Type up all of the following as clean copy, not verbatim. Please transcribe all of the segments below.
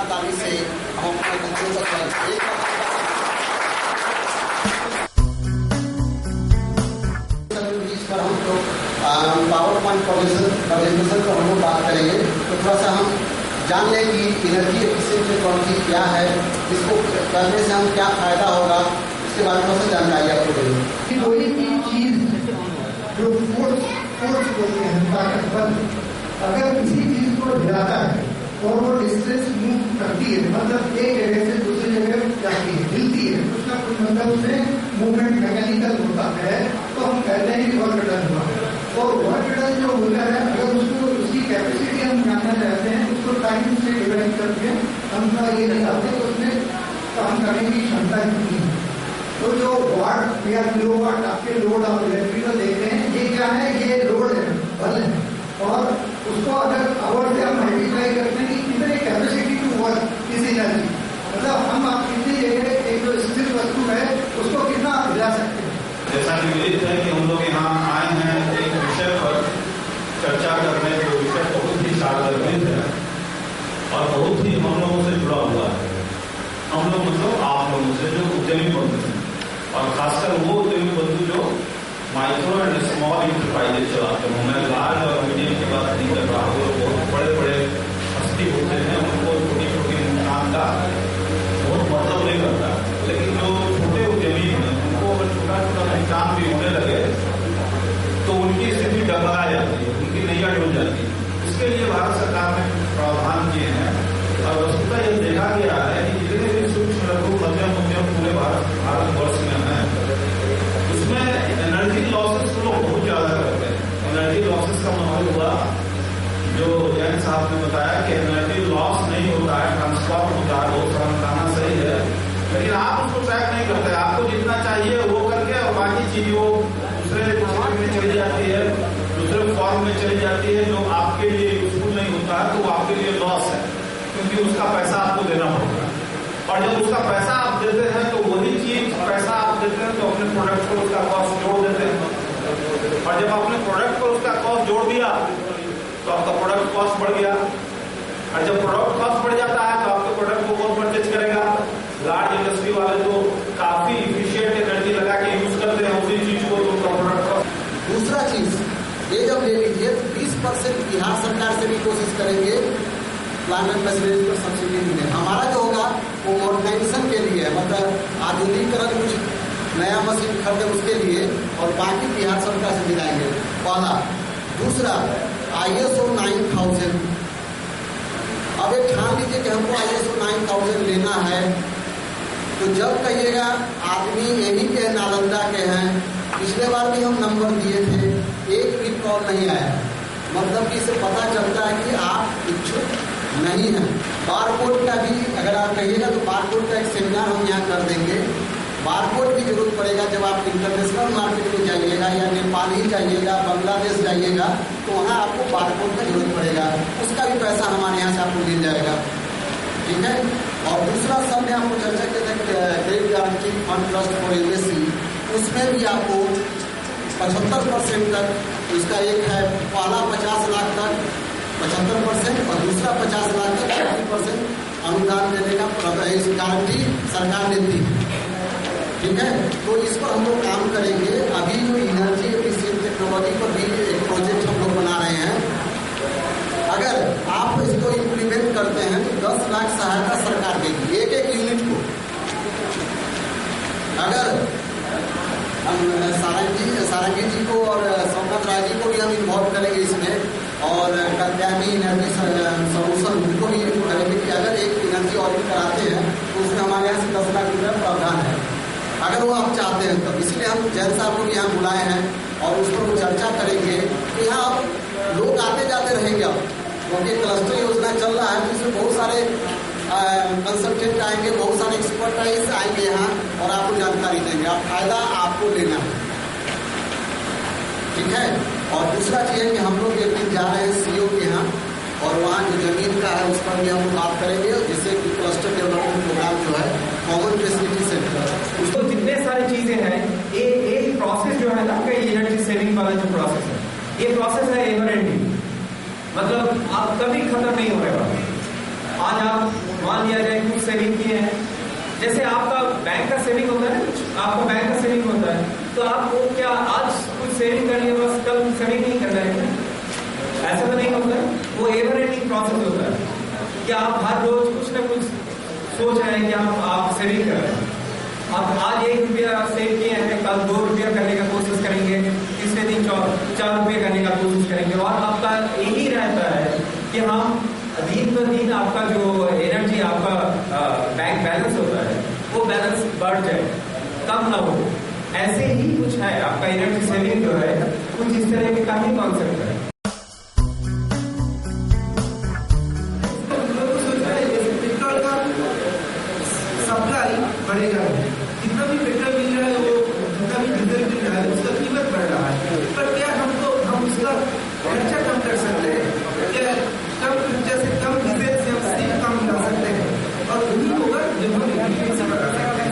जोरदार ताली से हम अपने बच्चों का पर हम लोग पावर पॉइंट प्रेजेंटेशन पर हम लोग बात करेंगे। तो थोड़ा सा हम जान लें कि एनर्जी एफिशिएंट टेक्नोलॉजी क्या है, इसको करने से हम क्या फायदा होगा, इसके बारे में जानकारी आपको देंगे। कोई भी चीज जो फोर्स बोलते हैं ताकतवर, अगर किसी चीज को हिलाता है और वो डिस्टेंस मूव करती है, मतलब एक जगह से दूसरी जगह जाती है, हिलती है, उसका कुछ मतलब उसमें मूवमेंट मैकेनिकल होता है, तो हम कहते हैं कि वर्क डन हुआ। और वर्क डन जो होता है, अगर उसको उसकी कैपेसिटी हम जानना चाहते हैं, उसको टाइम से डिवाइड करके हम ये बताते हैं तो उसमें काम करने की क्षमता कितनी है। तो जो वाट या किलो वाट आपके लोड आप इलेक्ट्रिकल देखते हैं, ये क्या है, ये लोड है, बल है, और उसको अगर आवर से हम मल्टीप्लाई करते हैं कि कितने कैपेसिटी टू वर्क इस एनर्जी, मतलब हम आप कितनी जगह एक जो स्थिर वस्तु है उसको कितना हिला सकते हैं। जैसा कि विदित है कि हम लोग यहाँ आए हैं एक विषय पर चर्चा करने, जो विषय बहुत ही सार्वजनिक है और बहुत ही हम लोगों से जुड़ा हुआ है। हम लोग मतलब आप लोगों से जो उद्यमी बंधु हैं, और खासकर वो उद्यमी बंधु जो माइक्रो एंड स्मॉल इंटरप्राइजेज चलाते हैं। मैं लार्ज और मीडियम की बात नहीं कर रहा हूँ, बहुत बड़े बड़े हस्ती होते हैं, उनको छोटी छोटी नुकसान का बहुत मतलब नहीं करता। लेकिन जो छोटे उद्यमी हैं, उनको अगर छोटा छोटा नुकसान भी होने लगे तो उनकी स्थिति डगमगा जाती है, उनकी नैया डूब जाती है। इसके लिए भारत सरकार ने प्रावधान किए हैं, और वस्तुतः यह देखा गया है कि जितने भी सूक्ष्म लघु मध्यम उद्यम पूरे भारतवर्ष में है, उसमें एनर्जी लॉसेस लोग बहुत ज्यादा करते हैं। एनर्जी लॉसेस का मतलब हुआ, जो जैन साहब ने बताया कि एनर्जी लॉस नहीं होता है, ट्रांसफॉर्म होता है, बहुत समझाना सही है, लेकिन आप उसको ट्रैक नहीं करते। आपको जितना चाहिए वो करके और बाकी चीज वो दूसरे फॉर्म में चली जाती है, दूसरे फॉर्म में चली जाती है, जो आपके लिए यूजफुल नहीं होता है, तो वो आपके लिए लॉस है, क्योंकि उसका पैसा आपको देना पड़ेगा। और जब उसका पैसा आप देते हैं तो वही चीज पैसा आप देते हैं तो अपने प्रोडक्ट को उसका कॉस्ट जोड़ देते हैं, और जब अपने प्रोडक्ट को उसका कॉस्ट जोड़ दिया तो आपका प्रोडक्ट कॉस्ट बढ़ गया, और जब प्रोडक्ट कॉस्ट बढ़ जाता है तो आपके प्रोडक्ट को कौन परचेज करेगा? लार्ज इंडस्ट्री वाले तो काफी इफिशिएंट एनर्जी लगा के यूज करते हैं उसी चीज को, तो उनका प्रोडक्ट कॉस्ट। दूसरा चीज ये जब ले लीजिए तो 20% बिहार सरकार से भी कोशिश करेंगे प्लांट एंड मशीनरी पर सब्सिडी मिले। हमारा जो होगा वो मॉडर्नाइजेशन के लिए, मतलब आधुनिकीकरण, कुछ नया मशीन खरीदे उसके लिए, और बाकी बिहार सरकार से दिलाएंगे, पहला। दूसरा ISO 9000, अब एक ठान लीजिए कि हमको ISO 9000 लेना है, तो जब कहिएगा आदमी यही के नालंदा के हैं, पिछले बार भी हम नंबर दिए थे, एक भी कॉल नहीं आया, मतलब कि इससे पता चलता है कि आप इच्छुक नहीं है। बारकोड का भी अगर आप कहिएगा तो बारकोड का एक सेमिनार हम यहाँ कर देंगे। बारकोड की जरूरत पड़ेगा जब आप इंटरनेशनल मार्केट में जाइएगा, या नेपाल ही जाइएगा, बांग्लादेश जाइएगा, तो वहाँ आपको बारकोड का जरूरत पड़ेगा, उसका भी पैसा हमारे यहाँ से आपको मिल जाएगा, ठीक है। और दूसरा सब में आपको चर्चा किया था credit guarantee fund trust for MSE, उसमें भी आपको 75% तक, उसका एक है पहला 50 लाख तक 75% और दूसरा 50 लाख तक 50% अनुदान देने का गारंटी सरकार देती है, ठीक है। तो इस पर हम लोग काम करेंगे। अभी जो एनर्जी एफिशिएंट टेक्नोलॉजी पर भी एक प्रोजेक्ट हम लोग बना रहे हैं। अगर आप इसको इम्प्लीमेंट करते हैं तो 10 लाख सहायता सरकार देगी एक एक यूनिट को। अगर सारंगी जी को और सोमनाथ राय जी को भी हम इन्वॉल्व करेंगे इसमें, और कल्याणी एनर्जी सोल्यूशन उनको भी करेंगे कि अगर एक एनर्जी ऑडिट कराते हैं तो उसमें हमारे यहाँ से 10 लाख रुपया प्रावधान है, अगर वो आप चाहते हैं तो। इसलिए हम जैन साहब को भी यहाँ बुलाए हैं और उस पर चर्चा करेंगे कि यहाँ लोग आते जाते रहेंगे अब, क्योंकि क्लस्टर योजना चल रहा है, जिसमें बहुत सारे कंसल्टेंट आएंगे, बहुत सारे एक्सपर्टाइज आएंगे यहाँ और आपको जानकारी देंगे। आप फायदा आपको लेना है, ठीक है। और दूसरा चीज है कि हम लोग एक दिन जा रहे हैं सीईओ के यहाँ, और वहाँ जो जमीन का है उस पर भी हम बात करेंगे, जिससे कि क्लस्टर डेवलपमेंट प्रोग्राम जो है कॉमन फैसिलिटी सेंटर, उसको जितने सारी चीजें हैं, एक प्रोसेस जो है ना आपका एनर्जी सेविंग वाला जो प्रोसेस है, ये प्रोसेस है एवर एंडिंग, मतलब आप कभी खत्म नहीं होने वाला। आज आप मान लिया जाए कुछ सेविंग किए हैं, जैसे आपका बैंक का सेविंग होता है ना, आपका बैंक का सेविंग होता है, तो आपको क्या आज कुछ सेविंग करनी है बस कल सेविंग नहीं करना है, ऐसा तो नहीं होता है। वो एवर एंडिंग प्रोसेस होता है कि आप हर रोज कुछ ना कुछ सोच रहे हैं कि आप सेविंग कर रहे हैं। आप आज 1 रुपया सेव किए हैं, कल 2 रुपया करने का कोशिश करेंगे, तीसरे दिन 4 रुपये करने का कोशिश करेंगे, और आपका यही रहता है कि हम दिन ब दिन आपका जो एनर्जी, आपका बैंक बैलेंस होता है, वो बैलेंस बढ़ जाए, कम ना हो। ऐसे ही कुछ है आपका एनर्जी सेविंग जो है, कुछ इस तरह का ही कॉन्सेप्ट है। पेट्रोल का सप्लाई बढ़ेगा, जितना भी पेट्रोल मिल रहा है, वो जितना भी डीजल मिल रहा है, उसका कीमत बढ़ रहा है। पर क्या हम उसका खर्चा कम कर सकते हैं? क्या कम खर्चा से, कम डीजल से हम स्टील कम ला सकते हैं? और वही होगा जब हम इलेक्ट्रिसिटी बढ़ा सकते हैं।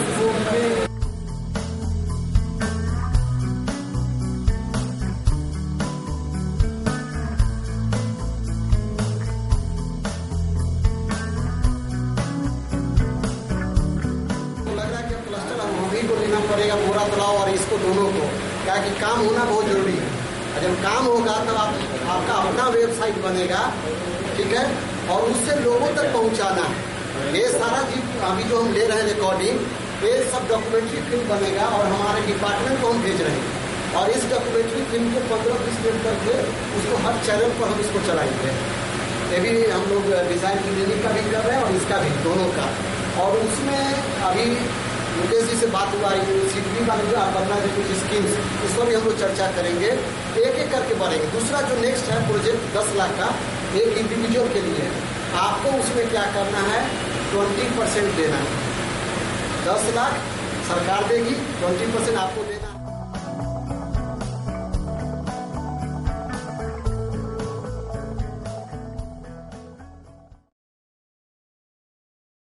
पड़ेगा मोरा तलाव और इसको दोनों को, क्या कि काम होना बहुत जरूरी है। और जब काम होगा तब आपका अपना वेबसाइट बनेगा, ठीक है, और उससे लोगों तक पहुंचाना है। ये सारा चीज अभी जो हम ले रहे हैं रिकॉर्डिंग, ये सब डॉक्यूमेंट्री फिल्म बनेगा और हमारे डिपार्टमेंट को हम भेज रहे हैं, और इस डॉक्यूमेंट्री फिल्म को 15-20 मिनट करके उसको हर चैनल पर हम इसको चलाएंगे। ये भी हम लोग डिजाइन इंजीनियरिंग का भी कर रहे हैं और इसका भी, दोनों का। और उसमें अभी मुकेश जी से बात हुआ, सीपी वाले जो बनना है कुछ स्कीम्स, इस पर भी हम लोग चर्चा करेंगे, एक एक करके बढ़ेंगे। दूसरा जो नेक्स्ट है प्रोजेक्ट 10 लाख का, एक इंडिविजुअल के लिए है। आपको उसमें क्या करना है, 20% देना है। 10 लाख सरकार देगी, 20% आपको देना है।